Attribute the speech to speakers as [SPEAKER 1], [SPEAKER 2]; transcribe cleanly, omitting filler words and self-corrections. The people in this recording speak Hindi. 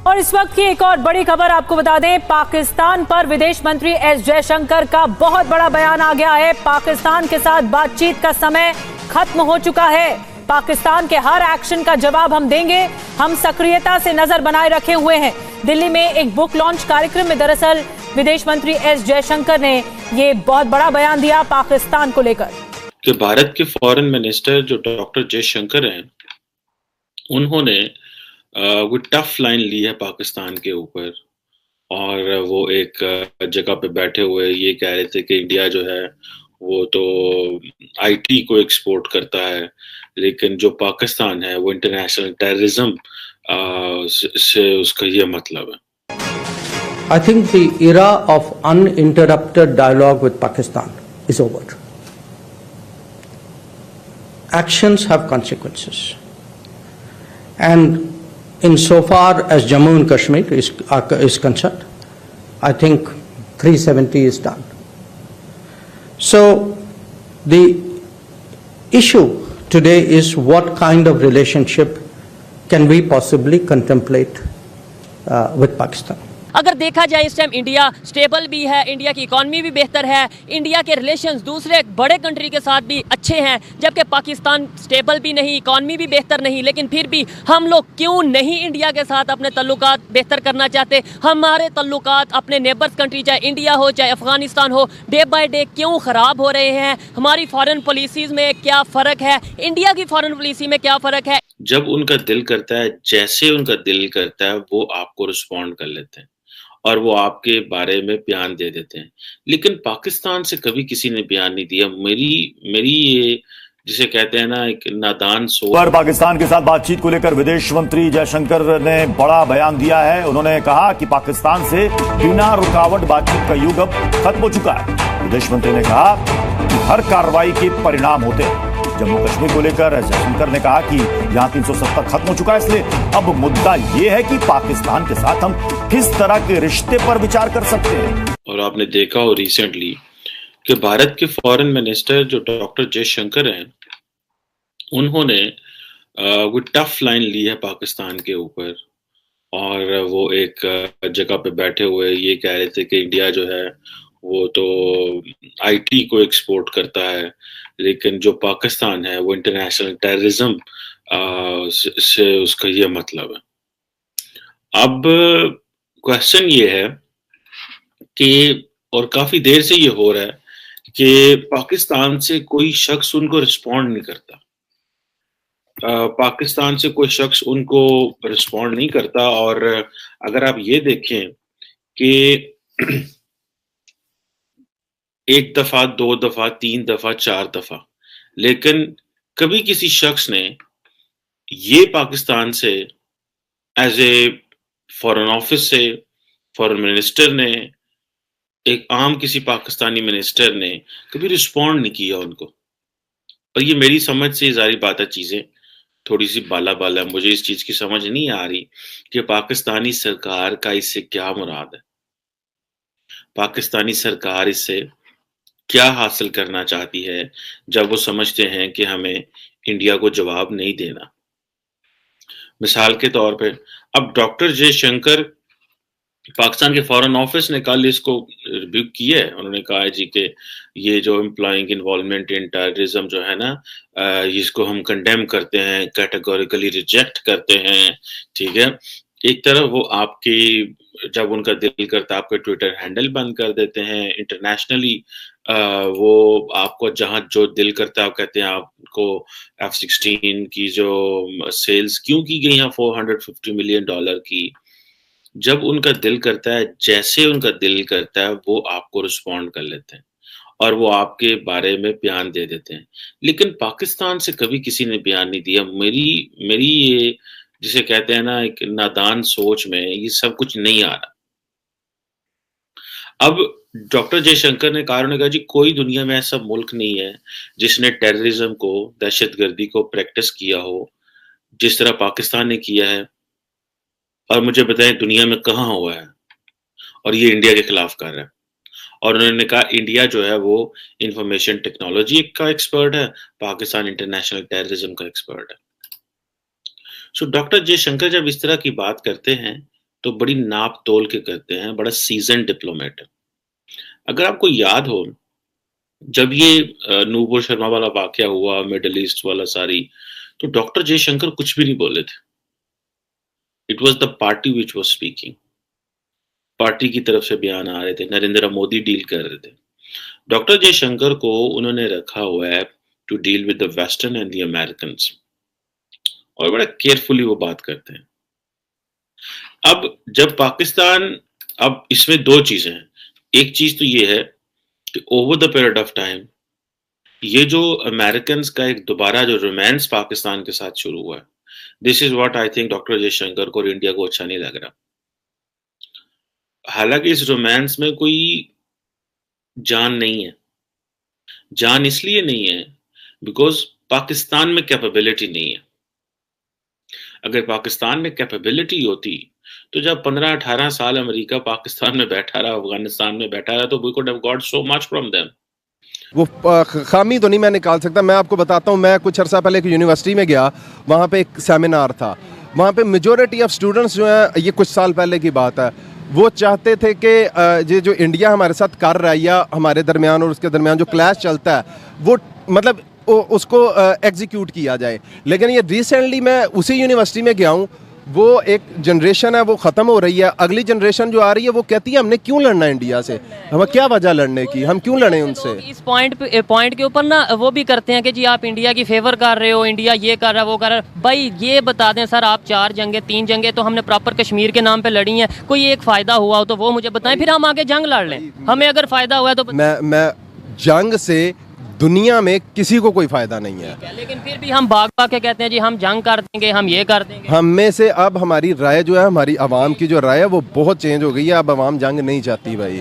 [SPEAKER 1] और इस वक्त की एक और बड़ी खबर आपको बता दें, पाकिस्तान पर विदेश मंत्री एस जयशंकर का बहुत बड़ा बयान आ गया है। पाकिस्तान के साथ बातचीत का समय खत्म हो चुका है। पाकिस्तान के हर एक्शन का जवाब हम देंगे। हम सक्रियता से नजर बनाए रखे हुए हैं। दिल्ली में एक बुक लॉन्च कार्यक्रम में दरअसल विदेश मंत्री एस जयशंकर ने ये बहुत बड़ा बयान दिया पाकिस्तान को लेकर
[SPEAKER 2] कि भारत के फॉरेन मिनिस्टर जो डॉक्टर जयशंकर हैं, उन्होंने वो टफ लाइन ली है पाकिस्तान के ऊपर। और वो एक जगह पे बैठे हुए ये कह रहे थे कि इंडिया जो है वो तो आईटी को एक्सपोर्ट करता है, लेकिन जो पाकिस्तान है वो इंटरनेशनल टेररिज्म से उसका ये मतलब है।
[SPEAKER 3] I think the era of uninterrupted dialogue with Pakistan is over. Actions have consequences. And insofar as Jammu and Kashmir is concerned, I think 370 is done. So the issue today is what kind of relationship can we possibly contemplate with Pakistan.
[SPEAKER 4] अगर देखा जाए इस टाइम इंडिया स्टेबल भी है, इंडिया की इकॉनमी भी बेहतर है, इंडिया के रिलेशंस दूसरे बड़े कंट्री के साथ भी अच्छे हैं, जबकि पाकिस्तान स्टेबल भी नहीं, इकॉनमी भी बेहतर नहीं। लेकिन फिर भी हम लोग क्यों नहीं इंडिया के साथ अपने तल्लुकात बेहतर करना चाहते? हमारे तल्लुकात अपने नेबर्स कंट्री चाहे इंडिया हो चाहे अफगानिस्तान हो, डे बाय डे क्यों ख़राब हो रहे हैं? हमारी फॉरेन पॉलिसीज़ में क्या फ़र्क है, इंडिया की फॉरेन पॉलिसी में क्या फ़र्क है?
[SPEAKER 2] जब उनका दिल करता है, जैसे उनका दिल करता है, वो आपको रिस्पॉन्ड कर लेते हैं और वो आपके बारे में बयान दे देते हैं। लेकिन पाकिस्तान से कभी किसी ने बयान नहीं दिया। मेरी ये जिसे कहते हैं ना एक नादान सोच।
[SPEAKER 5] पर पाकिस्तान के साथ बातचीत को लेकर विदेश मंत्री जयशंकर ने बड़ा बयान दिया है। उन्होंने कहा कि पाकिस्तान से बिना रुकावट बातचीत का युग अब खत्म हो चुका है। विदेश मंत्री ने कहा कि हर कार्रवाई के परिणाम होते हैं। जम्मू कश्मीर को लेकर जयशंकर ने कहा कि यहाँ 370 खत्म हो चुका है, इसलिए अब मुद्दा ये है कि पाकिस्तान के साथ हम किस तरह के रिश्ते पर विचार कर सकते हैं।
[SPEAKER 2] और आपने देखा हो रिसेंटली कि भारत के फॉरेन मिनिस्टर जो डॉक्टर जयशंकर हैं, उन्होंने वो टफ लाइन ली है पाकिस्तान के ऊपर। और वो एक जगह पे बैठे हुए ये कह रहे थे कि इंडिया जो है वो तो आईटी को एक्सपोर्ट करता है, लेकिन जो पाकिस्तान है वो इंटरनेशनल टेररिज्म से उसका ये मतलब है। अब क्वेश्चन ये है कि और काफी देर से ये हो रहा है कि पाकिस्तान से कोई शख्स उनको रिस्पॉन्ड नहीं करता। पाकिस्तान से कोई शख्स उनको रिस्पॉन्ड नहीं करता। और अगर आप ये देखें कि एक दफा, दो दफा, तीन दफा, चार दफा, लेकिन कभी किसी शख्स ने ये पाकिस्तान से एज ए फॉरेन ऑफिस से, फॉरेन मिनिस्टर ने, एक आम किसी पाकिस्तानी मिनिस्टर ने कभी रिस्पॉन्ड नहीं किया उनको। और ये मेरी समझ से जारी बात है, चीजें थोड़ी सी बाला बाला है। मुझे इस चीज की समझ नहीं आ रही कि पाकिस्तानी सरकार का इससे क्या मुराद है। पाकिस्तानी सरकार इससे क्या हासिल करना चाहती है जब वो समझते हैं कि हमें इंडिया को जवाब नहीं देना। मिसाल के तौर पे अब डॉक्टर जयशंकर, पाकिस्तान के फॉरेन ऑफिस ने कल इसको रिव्यू किया है। उन्होंने कहा है जी कि ये जो एम्प्लॉइंग इन्वॉल्वमेंट इन टेररिज्म जो है ना, इसको हम कंडेम करते हैं, कैटेगोरिकली रिजेक्ट करते हैं। ठीक है, एक तरफ वो आपकी जब उनका दिल करता है आपके ट्विटर हैंडल बंद कर देते हैं। इंटरनेशनली वो आपको जहां जो दिल करता है आप कहते हैं आपको F-16 की जो सेल्स क्यों की गई हैं $450 मिलियन की। जब उनका दिल करता है, जैसे उनका दिल करता है, वो आपको रिस्पॉन्ड कर लेते हैं और वो आपके बारे में बयान दे देते हैं। लेकिन पाकिस्तान से कभी किसी ने बयान नहीं दिया। मेरी ये जिसे कहते हैं ना एक नादान सोच में ये सब कुछ नहीं आ रहा। अब डॉक्टर जयशंकर ने कहा, उन्होंने कहा जी कोई दुनिया में ऐसा मुल्क नहीं है जिसने टेररिज्म को, दहशतगर्दी को प्रैक्टिस किया हो जिस तरह पाकिस्तान ने किया है। और मुझे बताएं दुनिया में कहाँ हुआ है। और ये इंडिया के खिलाफ कर रहा है। और उन्होंने कहा इंडिया जो है वो इंफॉर्मेशन टेक्नोलॉजी का एक्सपर्ट है, पाकिस्तान इंटरनेशनल टेररिज्म का एक्सपर्ट है। सो डॉक्टर जयशंकर जब इस तरह की बात करते हैं तो बड़ी नाप तोल के करते हैं, बड़ा सीजन डिप्लोमेट है। अगर आपको याद हो, जब ये नूपुर शर्मा वाला वाकया हुआ, मिडल ईस्ट वाला सारी, तो डॉक्टर जयशंकर कुछ भी नहीं बोले थे। It was the party which was speaking. Party की तरफ से बयान आ रहे थे, नरेंद्र मोदी डील कर रहे थे। डॉक्टर जयशंकर को उन्होंने रखा हुआ है to deal with the western and the Americans, और बड़ा केयरफुली वो बात करते हैं। अब जब पाकिस्तान, अब इसमें दो चीजें हैं। एक चीज तो ये है कि over the period of time ये जो अमेरिकन का एक दोबारा जो रोमांस पाकिस्तान के साथ शुरू हुआ है, this is what I think doctor Jaishankar को और इंडिया को अच्छा नहीं लग रहा। हालांकि इस रोमांस में कोई जान नहीं है। जान इसलिए नहीं है बिकॉज पाकिस्तान में कैपेबिलिटी नहीं है। अगर पाकिस्तान में कैपेबिलिटी होती तो जब 15-18 साल अमेरिका पाकिस्तान में बैठा रहा, अफगानिस्तान में बैठा रहा, तो we could have got so much from them.
[SPEAKER 6] वो खामी तो नहीं मैं निकाल सकता। मैं आपको बताता हूँ, मैं कुछ अर्सा पहले एक यूनिवर्सिटी में गया, वहाँ पे एक सेमिनार था। वहाँ पे मेजॉरिटी ऑफ स्टूडेंट्स जो हैं, ये कुछ साल पहले की बात है, वो चाहते थे कि ये जो इंडिया हमारे साथ कर रहा है या हमारे दरमियान और उसके दरमियान जो क्लैश चलता है, वो मतलब उसको एग्जीक्यूट किया जाए। लेकिन ये रिसेंटली मैं उसी यूनिवर्सिटी में गया हूँ, वो एक जनरेशन है वो ख़त्म हो रही है। अगली जनरेशन जो आ रही है वो कहती है हमने क्यों लड़ना है इंडिया से, हमें क्या वजह लड़ने की, हम क्यों लड़ें उनसे।
[SPEAKER 4] इस पॉइंट के ऊपर ना वो भी करते हैं कि जी आप इंडिया की फेवर कर रहे हो, इंडिया ये कर रहा है वो कर रहा है। भाई ये बता दें सर, आप 4 जंगें 3 जंगें तो हमने प्रॉपर कश्मीर के नाम पे लड़ी हैं, कोई एक फ़ायदा हुआ हो तो वो मुझे बताएं, फिर हम आगे जंग लड़ लें। हमें अगर फ़ायदा हुआ है तो
[SPEAKER 6] मैं जंग से दुनिया में किसी को कोई फायदा नहीं है।
[SPEAKER 4] लेकिन फिर भी हम भाग भाग के कहते हैं जी हम जंग कर देंगे, हम ये कर देंगे।
[SPEAKER 6] हम में से अब हमारी राय जो है, हमारी आवाम की जो राय है वो बहुत चेंज हो गई है। अब आवाम जंग नहीं चाहती भाई।